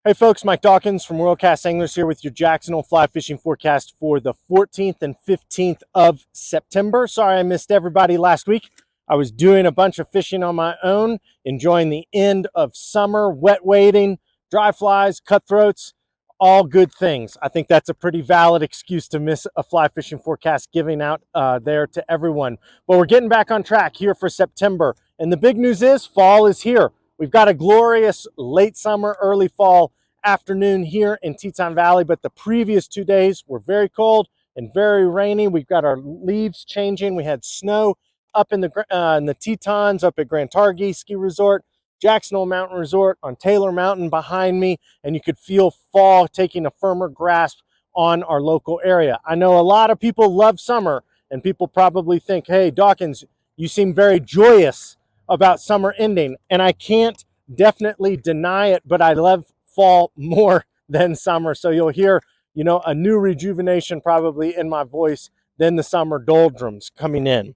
Hey folks, Mike Dawkins from Worldcast Anglers here with your Jackson Hole fly fishing forecast for the 14th and 15th of September. Sorry I missed everybody last week. I was doing a bunch of fishing on my own, enjoying the end of summer, wet wading, dry flies, cutthroats, all good things. I think that's a pretty valid excuse to miss a fly fishing forecast giving out there to everyone. But we're getting back on track here for September. And the big news is fall is here. We've got a glorious late summer, early fall afternoon here in Teton Valley, but the previous 2 days were very cold and very rainy. We've got our leaves changing. We had snow up in the Tetons, up at Grand Targhee Ski Resort, Jackson Hole Mountain Resort, on Taylor Mountain behind me, and you could feel fall taking a firmer grasp on our local area. I know a lot of people love summer, and people probably think, hey, Dawkins, you seem very joyous about summer ending, and I can't definitely deny it, but I love fall more than summer. So you'll hear, a new rejuvenation probably in my voice than the summer doldrums coming in.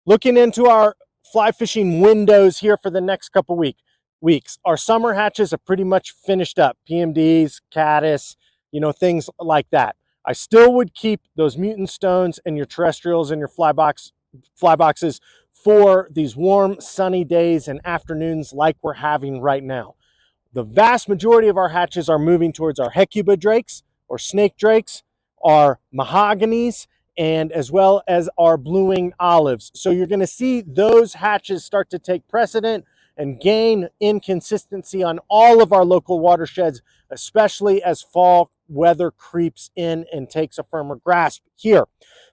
Looking into our fly fishing windows here for the next couple weeks, our summer hatches have pretty much finished up. PMDs, caddis, things like that. I still would keep those mutant stones and your terrestrials and your fly boxes for these warm, sunny days and afternoons like we're having right now. The vast majority of our hatches are moving towards our Hecuba drakes or snake drakes, our mahoganies, and as well as our blue-winged olives. So you're going to see those hatches start to take precedent and gain in consistency on all of our local watersheds, especially as fall weather creeps in and takes a firmer grasp here.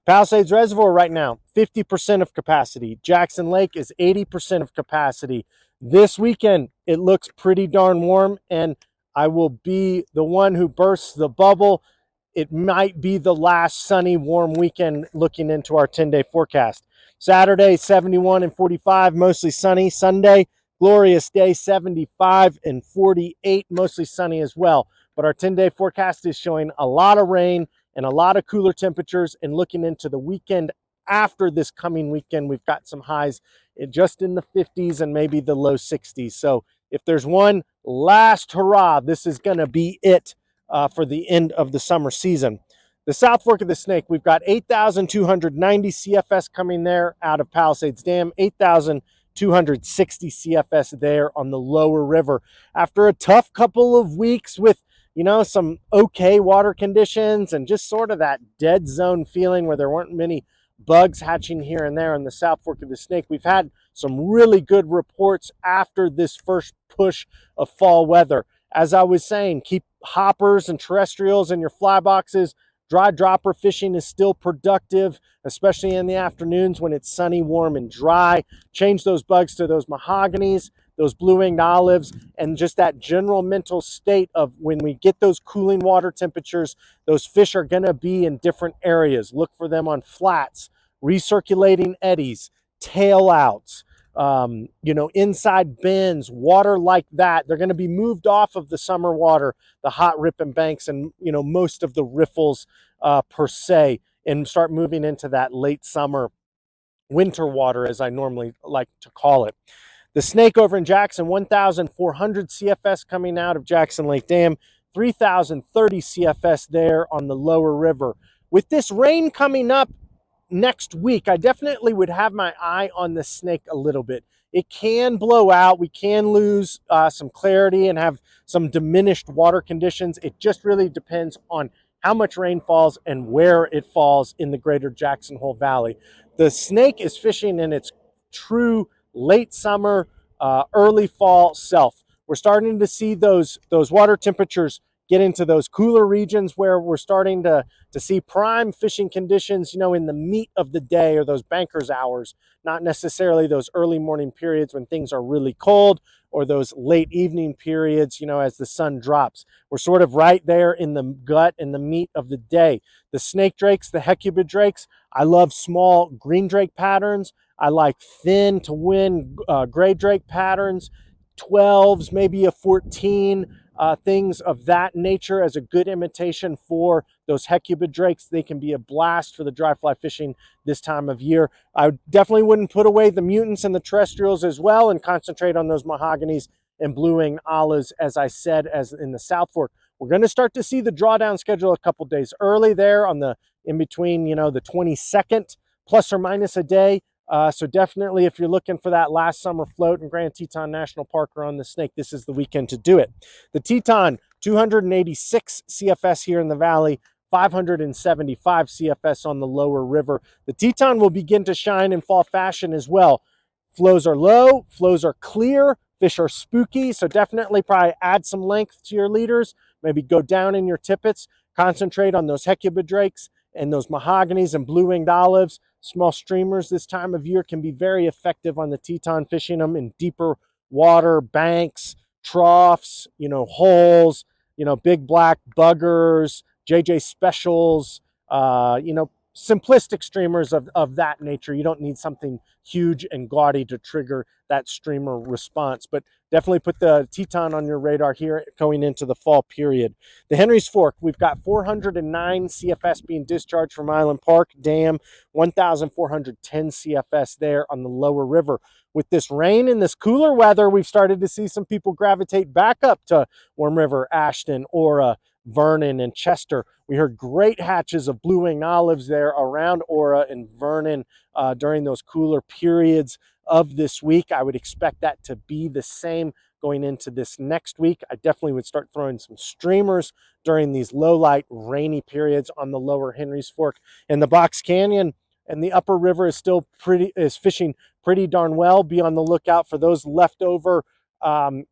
Palisades Reservoir right now, 50% of capacity. Jackson Lake is 80% of capacity. This weekend, it looks pretty darn warm, and I will be the one who bursts the bubble. It might be the last sunny, warm weekend looking into our 10-day forecast. Saturday, 71 and 45, mostly sunny. Sunday, glorious day, 75 and 48, mostly sunny as well. But our 10-day forecast is showing a lot of rain and a lot of cooler temperatures. And looking into the weekend after this coming weekend, we've got some highs just in the 50s and maybe the low 60s. So if there's one last hurrah, this is going to be it for the end of the summer season. The South Fork of the Snake, we've got 8,290 CFS coming there out of Palisades Dam, 8,260 CFS there on the lower river. After a tough couple of weeks with some okay water conditions and just sort of that dead zone feeling where there weren't many bugs hatching here and there in the South Fork of the Snake, we've had some really good reports after this first push of fall weather. As I was saying, keep hoppers and terrestrials in your fly boxes. Dry dropper fishing is still productive, especially in the afternoons when it's sunny, warm, and dry. Change those bugs to those mahoganies, those blue-winged olives, and just that general mental state of when we get those cooling water temperatures, those fish are going to be in different areas. Look for them on flats, recirculating eddies, tail outs, inside bends, water like that. They're going to be moved off of the summer water, the hot ripping banks, and, most of the riffles per se, and start moving into that late summer winter water, as I normally like to call it. The Snake over in Jackson, 1,400 CFS coming out of Jackson Lake Dam, 3,030 CFS there on the lower river. With this rain coming up next week, I definitely would have my eye on the Snake a little bit. It can blow out. We can lose some clarity and have some diminished water conditions. It just really depends on how much rain falls and where it falls in the greater Jackson Hole Valley. The Snake is fishing in its true late summer, early fall self. We're starting to see those water temperatures get into those cooler regions where we're starting to see prime fishing conditions, in the meat of the day or those banker's hours, not necessarily those early morning periods when things are really cold or those late evening periods, as the sun drops. We're sort of right there in the gut and the meat of the day. The snake drakes, the Hecuba drakes, I love small green drake patterns. I like thin to win gray drake patterns, 12s, maybe a 14, things of that nature as a good imitation for those Hecuba drakes. They can be a blast for the dry fly fishing this time of year. I definitely wouldn't put away the mutants and the terrestrials as well and concentrate on those mahoganies and blue-winged olives, as I said, as in the South Fork. We're going to start to see the drawdown schedule a couple days early there on the in between, you know, the 22nd, plus or minus a day. So definitely, if you're looking for that last summer float in Grand Teton National Park or on the Snake, this is the weekend to do it. The Teton, 286 CFS here in the valley, 575 CFS on the lower river. The Teton will begin to shine in fall fashion as well. Flows are low, flows are clear, fish are spooky, so definitely probably add some length to your leaders, maybe go down in your tippets, concentrate on those hecubadrakes and those mahoganies and blue-winged olives. Small streamers this time of year can be very effective on the Teton, fishing them in deeper water, banks, troughs, you know, holes, you know, big black buggers, JJ specials, you know, simplistic streamers of that nature. You don't need something huge and gaudy to trigger that streamer response, but definitely put the Teton on your radar here going into the fall period. The Henry's Fork, we've got 409 CFS being discharged from Island Park Dam, 1,410 CFS there on the lower river. With this rain and this cooler weather, we've started to see some people gravitate back up to Warm River, Ashton, Ora, Vernon, and Chester. We heard great hatches of blue-winged olives there around Ora and Vernon during those cooler periods of this week. I would expect that to be the same going into this next week. I definitely would start throwing some streamers during these low light rainy periods on the lower Henry's Fork. And the Box Canyon and the upper river is fishing pretty darn well. Be on the lookout for those leftover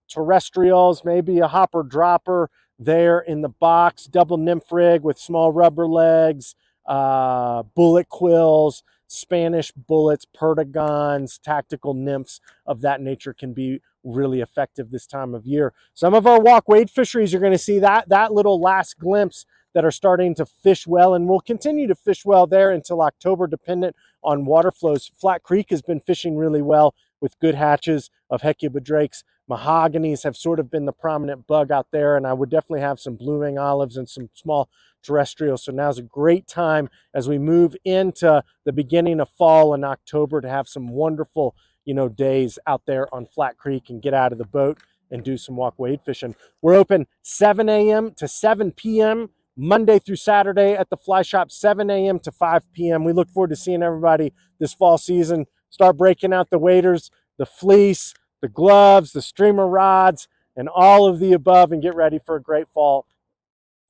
terrestrials, maybe a hopper dropper there in the box, double nymph rig with small rubber legs, bullet quills, Spanish bullets, perdigons, tactical nymphs of that nature can be really effective this time of year. Some of our walk wade fisheries, you're going to see that little last glimpse that are starting to fish well, and will continue to fish well there until October, dependent on water flows. Flat Creek has been fishing really well with good hatches of hecubadrakes. Mahoganies have sort of been the prominent bug out there, and I would definitely have some blue-winged olives and some small terrestrials. So now's a great time as we move into the beginning of fall in October to have some wonderful, you know, days out there on Flat Creek and get out of the boat and do some walk wade fishing. We're open 7 a.m. to 7 p.m. Monday through Saturday at the fly shop, 7 a.m. to 5 p.m. We look forward to seeing everybody this fall season. Start breaking out the waders, the fleece, the gloves, the streamer rods, and all of the above, and get ready for a great fall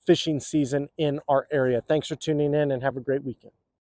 fishing season in our area. Thanks for tuning in and have a great weekend.